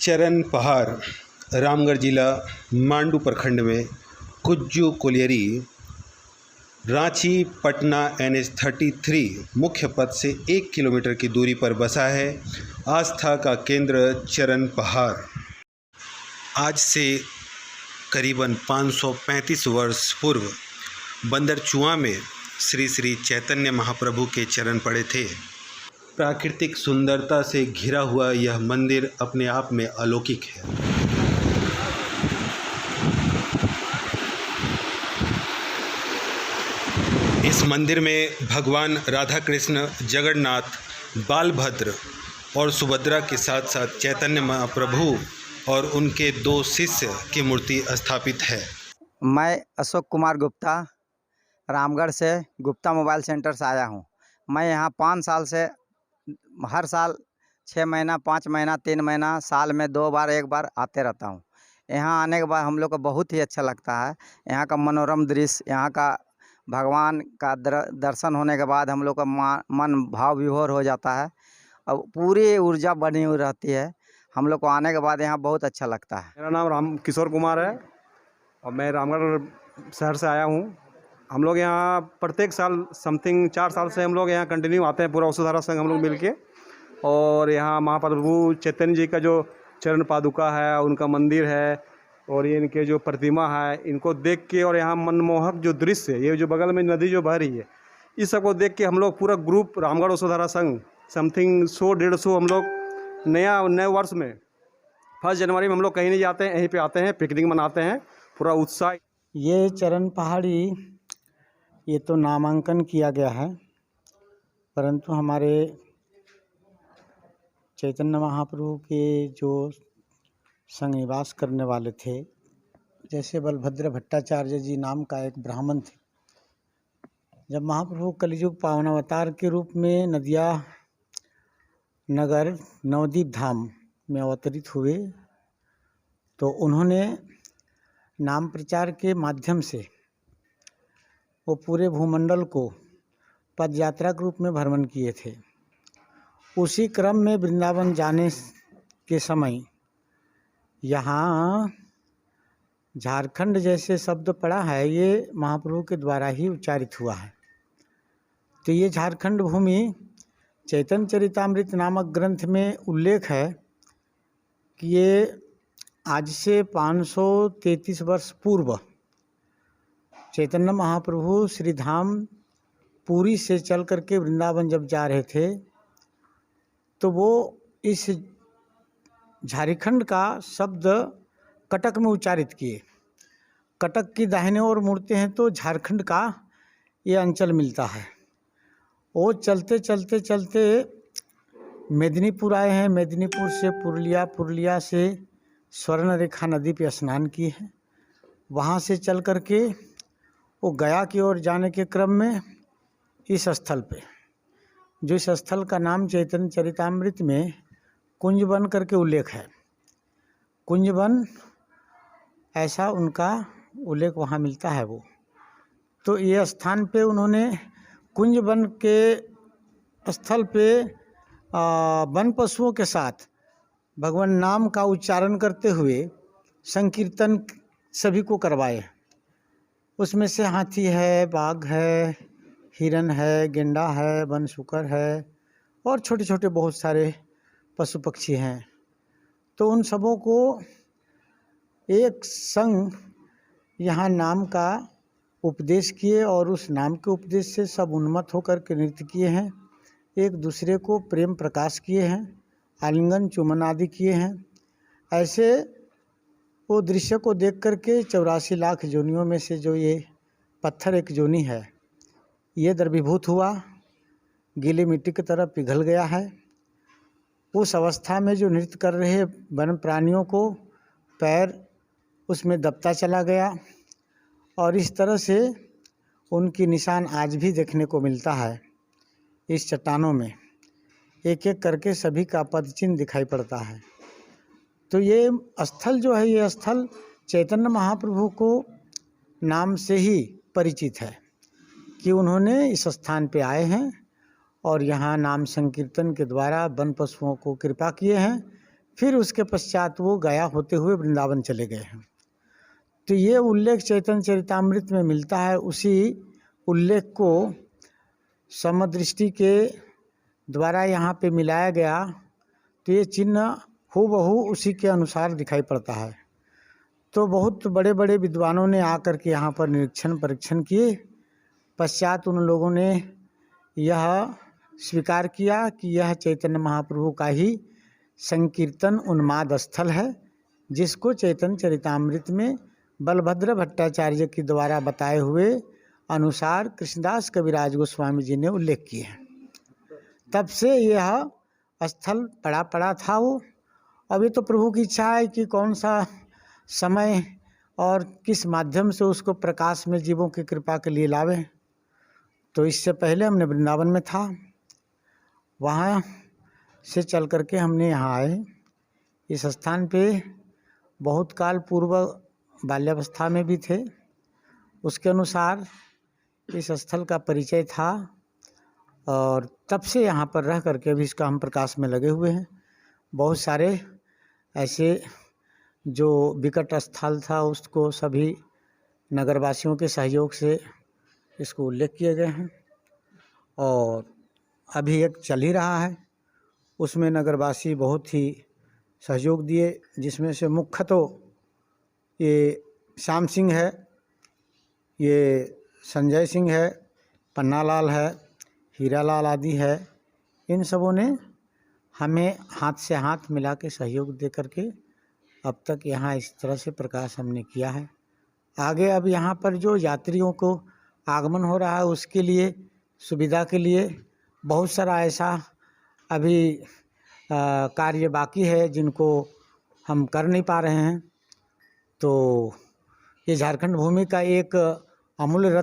चरण पहाड़, रामगढ़ जिला मांडू प्रखंड में कुज्जू कोलियरी रांची पटना NH 33 मुख्य पथ से 1 किलोमीटर की दूरी पर बसा है। आस्था का केंद्र चरण पहाड़ आज से करीबन 535 वर्ष पूर्व बंदरचुआ में श्री श्री चैतन्य महाप्रभु के चरण पड़े थे। प्राकृतिक सुंदरता से घिरा हुआ यह मंदिर अपने आप में अलौकिक है। इस मंदिर में भगवान राधा कृष्ण, जगन्नाथ, बालभद्र और सुभद्रा के साथ साथ चैतन्य महाप्रभु और उनके 2 शिष्य की मूर्ति स्थापित है। मैं अशोक कुमार गुप्ता रामगढ़ से गुप्ता मोबाइल सेंटर से आया हूं। मैं यहां 5 साल से हर साल 6 महीना, 5 महीना, 3 महीना, साल में 2 बार 1 बार आते रहता हूं। यहां आने के बाद हम लोग को बहुत ही अच्छा लगता है। यहां का मनोरम दृश्य, यहां का भगवान का दर्शन होने के बाद हम लोग का मन भाव विभोर हो जाता है और पूरी ऊर्जा बनी हुई रहती है। हम लोग को आने के बाद यहाँ बहुत अच्छा लगता है। मेरा नाम राम किशोर कुमार है और मैं रामगढ़ शहर से आया हूँ। हम लोग यहाँ प्रत्येक साल समथिंग 4 साल से हम लोग यहाँ कंटिन्यू आते हैं, पूरा वसुधारा संघ हम लोग मिलके। और यहाँ महाप्रभु चैतन्य जी का जो चरण पादुका है, उनका मंदिर है और ये इनके जो प्रतिमा है, इनको देख के और यहाँ मनमोहक जो दृश्य है, ये जो बगल में नदी जो बह रही है, इस सब को देख के हम लोग पूरा ग्रुप रामगढ़ वसुधारा संघ समथिंग 100-150 हम लोग नए वर्ष में 1 जनवरी में हम लोग कहीं नहीं जाते हैं, यहीं पे आते हैं, पिकनिक मनाते हैं, पूरा उत्साह। ये चरण पहाड़ी ये तो नामांकन किया गया है, परंतु हमारे चैतन्य महाप्रभु के जो संग निवास करने वाले थे, जैसे बलभद्र भट्टाचार्य जी नाम का एक ब्राह्मण थे। जब महाप्रभु कलियुग पावनावतार के रूप में नदिया नगर नवदीप धाम में अवतरित हुए, तो उन्होंने नाम प्रचार के माध्यम से वो पूरे भूमंडल को पद यात्रा के रूप में भ्रमण किए थे। उसी क्रम में वृंदावन जाने के समय यहाँ झारखंड जैसे शब्द पड़ा है, ये महाप्रभु के द्वारा ही उच्चारित हुआ है। तो ये झारखंड भूमि चैतन्य चरितामृत नामक ग्रंथ में उल्लेख है कि ये आज से 533 वर्ष पूर्व चैतन्य महाप्रभु श्री धाम पुरी से चल करके वृंदावन जब जा रहे थे, तो वो इस झारखंड का शब्द कटक में उच्चारित किए। कटक की दाहिने ओर मुड़ते हैं तो झारखंड का ये अंचल मिलता है। वो चलते चलते चलते मेदिनीपुर आए हैं, मेदिनीपुर से पुरुलिया, पुरुलिया से स्वर्ण रेखा नदी पे स्नान किए हैं। वहाँ से चल करके वो गया की ओर जाने के क्रम में इस स्थल पे, जो इस स्थल का नाम चैतन्य चरितामृत में कुंजवन करके उल्लेख है, कुंजवन ऐसा उनका उल्लेख वहाँ मिलता है। वो तो ये स्थान पे उन्होंने कुंजवन के स्थल पे वन पशुओं के साथ भगवान नाम का उच्चारण करते हुए संकीर्तन सभी को करवाए। उसमें से हाथी है, बाघ है, हिरन है, गेंडा है, वन शुकर है और छोटे छोटे बहुत सारे पशु पक्षी हैं। तो उन सबों को एक संग यहाँ नाम का उपदेश किए और उस नाम के उपदेश से सब उन्मत्त होकर के नृत्य किए हैं, एक दूसरे को प्रेम प्रकाश किए हैं, आलिंगन चुम्बन आदि किए हैं। ऐसे वो दृश्य को देख करके 84 लाख जोनियों में से जो ये पत्थर एक जोनी है, ये द्रवीभूत हुआ, गीली मिट्टी की तरह पिघल गया है। उस अवस्था में जो नृत्य कर रहे वन प्राणियों को पैर उसमें दबता चला गया और इस तरह से उनकी निशान आज भी देखने को मिलता है। इस चट्टानों में एक एक करके सभी का पद चिन्ह दिखाई पड़ता है। तो ये स्थल जो है, ये स्थल चैतन्य महाप्रभु को नाम से ही परिचित है कि उन्होंने इस स्थान पे आए हैं और यहाँ नाम संकीर्तन के द्वारा वन पशुओं को कृपा किए हैं फिर उसके पश्चात वो गया होते हुए वृंदावन चले गए हैं। तो ये उल्लेख चैतन्य चरितामृत में मिलता है। उसी उल्लेख को समदृष्टि के द्वारा यहाँ पे मिलाया गया, तो ये चिन्ह हूबहू उसी के अनुसार दिखाई पड़ता है। तो बहुत बड़े बड़े विद्वानों ने आकर के यहाँ पर निरीक्षण परीक्षण किए। पश्चात उन लोगों ने यह स्वीकार किया कि यह चैतन्य महाप्रभु का ही संकीर्तन उन्माद स्थल है, जिसको चैतन्य चरितामृत में बलभद्र भट्टाचार्य के द्वारा बताए हुए अनुसार कृष्णदास कविराज गोस्वामी जी ने उल्लेख किए हैं। तब से यह स्थल पड़ा था वो। अब ये तो प्रभु की इच्छा है कि कौन सा समय और किस माध्यम से उसको प्रकाश में जीवों की कृपा के लिए लावे। तो इससे पहले हमने वृंदावन में था, वहाँ से चल करके हमने यहाँ आए। इस स्थान पे बहुत काल पूर्व बाल्यावस्था में भी थे। उसके अनुसार इस स्थल का परिचय था और तब से यहाँ पर रह करके अभी इसका हम प्रकाश में लगे हुए हैं। बहुत सारे ऐसे जो विकट स्थल था उसको सभी नगरवासियों के सहयोग से इसको उल्लेख किए गए हैं और अभी एक चल ही रहा है, उसमें नगरवासी बहुत ही सहयोग दिए, जिसमें से मुख्य तो ये श्याम सिंह है, ये संजय सिंह है, पन्नालाल है, हीरालाल आदि है। इन सबों ने हमें हाथ से हाथ मिला के सहयोग दे करके अब तक यहाँ इस तरह से प्रकाश हमने किया है। आगे अब यहाँ पर जो यात्रियों को आगमन हो रहा है उसके लिए सुविधा के लिए बहुत सारा ऐसा अभी कार्य बाकी है जिनको हम कर नहीं पा रहे हैं। तो ये झारखंड भूमि का एक अमूल्य रत्न